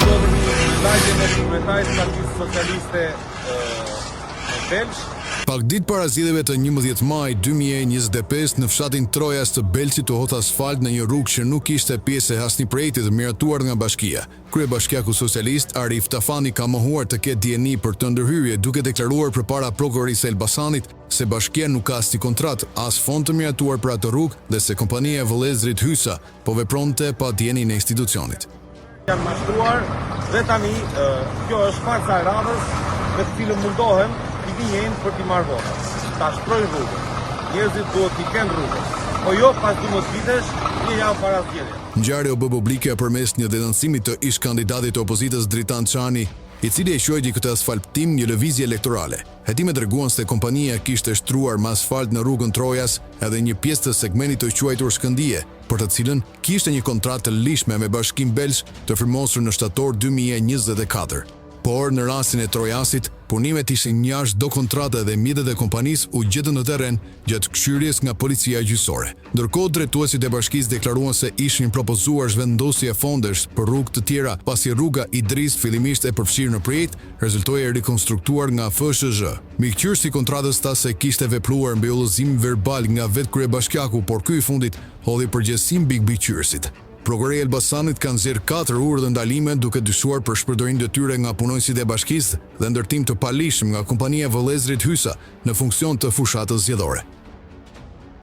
ndodhemi në lagje me kryetarit të Partisë Socialiste Belsh. Pak ditë para zgjedhjeve të 11 maj 2025 në fshatin Trojas të Belçit u hot asfalt në një rrugë që nuk ishte pjesë e asnjë projekti të miratuar nga bashkia. Kryebashkiaku socialist Arif Tafani ka mohuar të ketë dieni për të ndërhyrje, duke deklaruar përpara prokurorisë Elbasanit se bashkia nuk ka asnjë kontratë as fond të miratuar për atë rrugë dhe se kompania e vëllezërit Hysa po vepronte pa dijenin e institucionit. Janë mashtruar dhe tani kjo është farca e radhës me të cilën mundohen t'i vijen për t'i marrë votat. Ta shtrojnë rrugën. Njerëzit duhet t'i kenë rrugën. Po jo pas 12 vitesh, një javë para zgjedhjeve. Ngjarja u bë publike përmes një denoncimi të ish kandidatit të opozitës Dritan Çani, i cili e quajti këtë asfaltim një lëvizje elektorale. Hetimet treguan se kompania kishte shtruar me asfalt në rrugën Trojas edhe një pjesë të segmentit të quajtur Skëndije, për të cilën kishte një kontratë të lishme me Bashkinë Belsh të firmosur në shtator 2024. Por në rastin e Trojasit, punimet ishin njashtë do kontrate dhe mjetet e kompanisë u gjetën në terren gjatë këshyrjes nga policia gjyqësore. Ndërkohë, drejtuesit e bashkisë deklaruan se ishin propozuar zhvendosje fondesh për rrugë të tjera, pasi rruga Idris fillimisht e përfshirë në projekt, rezultoi e rikonstruktuar nga FSHZ. Mikqyrësi i kontratës tha se kishte vepruar mbi udhëzim verbal nga vetë kryebashkiaku, por ky i fundit hodhi përgjegjësim mbi mikqyrësit. Prokuroria e Elbasanit ka nxjerrë 4 urë dhe ndalime duke dyshuar për shpërdorim detyre nga punonësit e bashkisë dhe ndërtim të palishëm nga kompania e vëllezërit Hysa në funksion të fushatës zgjedhore.